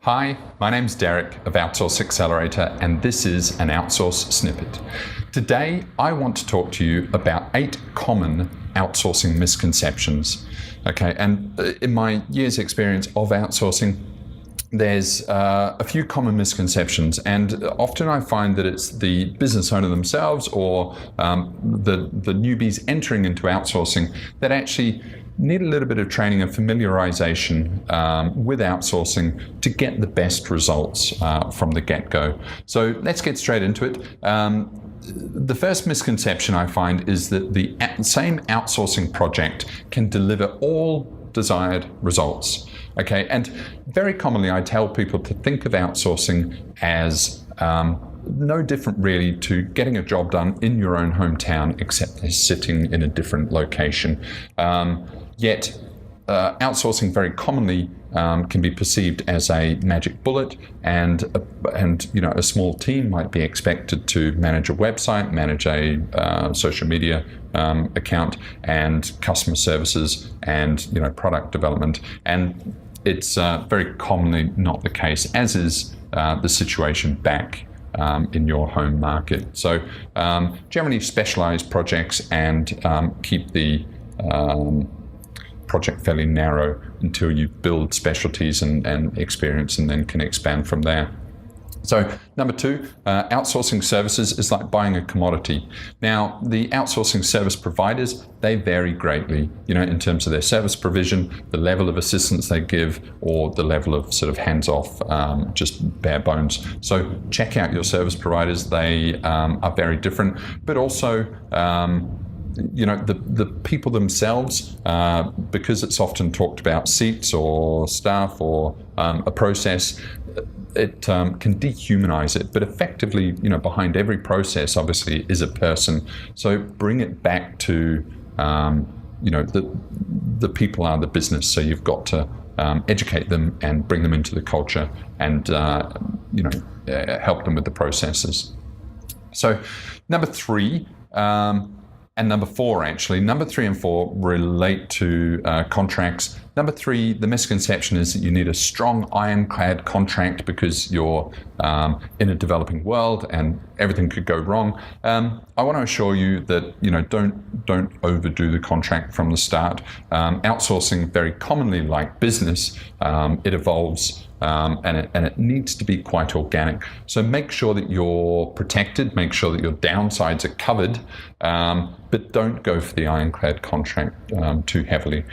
Hi, my name's Derek of Outsource Accelerator, and this is an Outsource snippet. Today, I want to talk to you about 8 common outsourcing misconceptions. Okay, and in my years' experience of outsourcing, there's a few common misconceptions, and often I find that it's the business owner themselves or the newbies entering into outsourcing that actually need a little bit of training and familiarization with outsourcing to get the best results from the get-go. So let's get straight into it. The first misconception I find is that the same outsourcing project can deliver all desired results. Okay, and very commonly I tell people to think of outsourcing as no different really to getting a job done in your own hometown, except they're sitting in a different location. Yet outsourcing very commonly can be perceived as a magic bullet, and a small team might be expected to manage a website, manage a social media account, and customer services, and product development. And it's very commonly not the case, as is the situation back in your home market. So generally specialized projects, and keep the project fairly narrow until you build specialties and experience, and then can expand from there. So number 2, outsourcing services is like buying a commodity. Now, the outsourcing service providers, they vary greatly, in terms of their service provision, the level of assistance they give, or the level of sort of hands-off, just bare bones. So check out your service providers. They are very different, but also the people themselves, because it's often talked about seats or staff or a process, it can dehumanize it. But effectively, behind every process obviously is a person. So bring it back to, the people are the business. So you've got to educate them and bring them into the culture, and help them with the processes. So number 3. And number 4, actually. Number 3 and 4 relate to contracts. Number 3, the misconception is that you need a strong ironclad contract because you're in a developing world and everything could go wrong. I want to assure you that don't overdo the contract from the start. Outsourcing, very commonly like business, it evolves. And it needs to be quite organic. So make sure that you're protected, make sure that your downsides are covered, but don't go for the ironclad contract too heavily.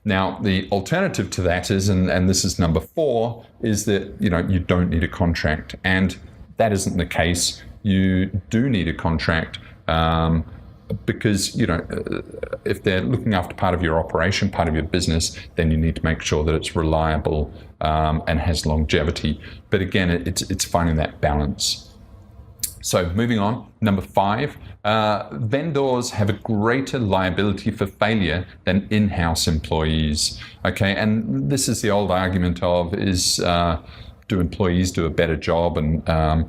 Now, the alternative to that is, and this is number 4, is that you don't need a contract, and that isn't the case. You do need a contract. Because if they're looking after part of your operation, part of your business, then you need to make sure that it's reliable and has longevity. But again, it's finding that balance. So moving on, number 5, vendors have a greater liability for failure than in-house employees. Okay, and this is the old argument of do employees do a better job and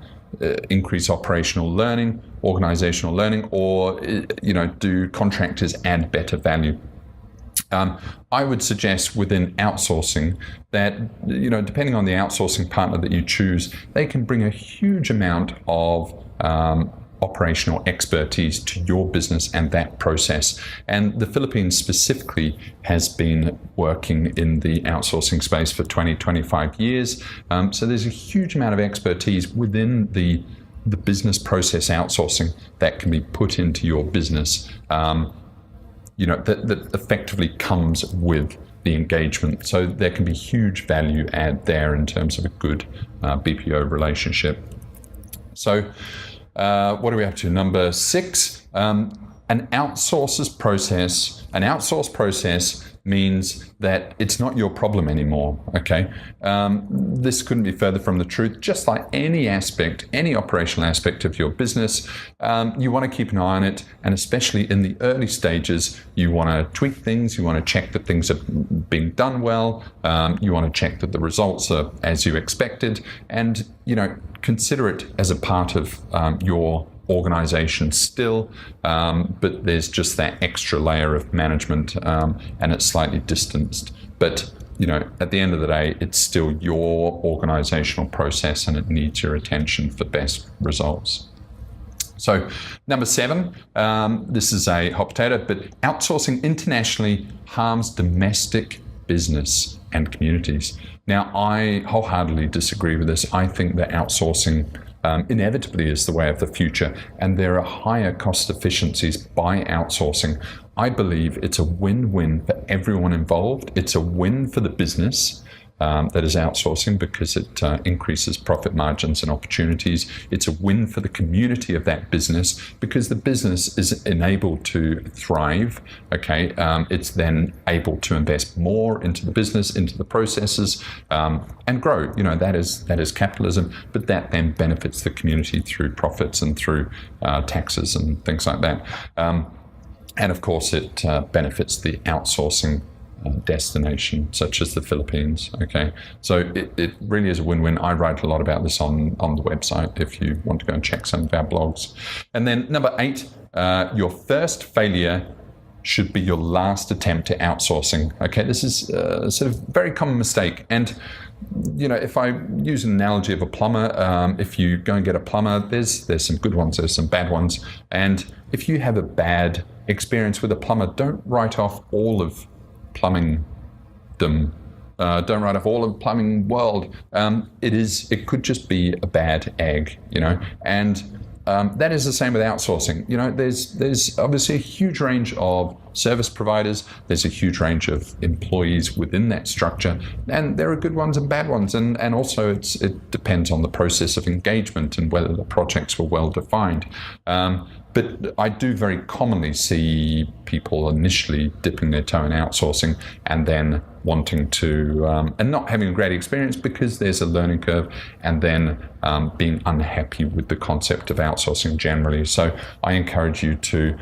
increase operational learning, organizational learning, or do contractors add better value? I would suggest within outsourcing that depending on the outsourcing partner that you choose, they can bring a huge amount of operational expertise to your business and that process. And the Philippines specifically has been working in the outsourcing space for 20-25 years. So there's a huge amount of expertise within the business process outsourcing that can be put into your business, that effectively comes with the engagement. So there can be huge value add there in terms of a good BPO relationship. So what are we up to? Number 6, an outsource process means that it's not your problem anymore, okay? This couldn't be further from the truth. Just like any operational aspect of your business, you want to keep an eye on it, and especially in the early stages, you want to tweak things, you want to check that things are being done well, you want to check that the results are as you expected, and consider it as a part of your organization still, but there's just that extra layer of management, and it's slightly distanced. But at the end of the day, it's still your organizational process and it needs your attention for best results. So number 7, this is a hot potato, but outsourcing internationally harms domestic business and communities. Now, I wholeheartedly disagree with this. I think that outsourcing inevitably is the way of the future, and there are higher cost efficiencies by outsourcing. I believe it's a win-win for everyone involved. It's a win for the business that is outsourcing because it increases profit margins and opportunities. It's a win for the community of that business because the business is enabled to thrive. Okay, it's then able to invest more into the business, into the processes, and grow. That is capitalism, but that then benefits the community through profits and through taxes and things like that. And of course, it benefits the outsourcing destination, such as the Philippines. Okay, so it really is a win-win. I write a lot about this on the website if you want to go and check some of our blogs. And then number 8, your first failure should be your last attempt at outsourcing. Okay, this is a sort of very common mistake. And if I use an analogy of a plumber, if you go and get a plumber, there's some good ones, there's some bad ones. And if you have a bad experience with a plumber, don't write off all of plumbing don't write off all of the plumbing world. It could just be a bad egg, and that is the same with outsourcing. There's obviously a huge range of service providers. There's a huge range of employees within that structure, and there are good ones and bad ones. And also it depends on the process of engagement and whether the projects were well defined. But I do very commonly see people initially dipping their toe in outsourcing and then wanting to, and not having a great experience because there's a learning curve, and then being unhappy with the concept of outsourcing generally. So I encourage you to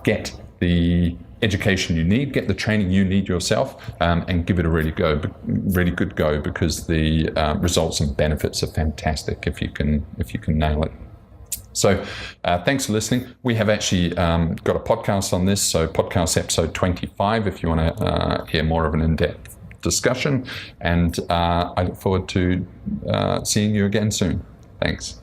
get the education you need, get the training you need yourself, and give it a really good go, because the results and benefits are fantastic if you can nail it. So thanks for listening. We have actually got a podcast on this, so podcast episode 25 if you want to hear more of an in-depth discussion, and I look forward to seeing you again soon. Thanks.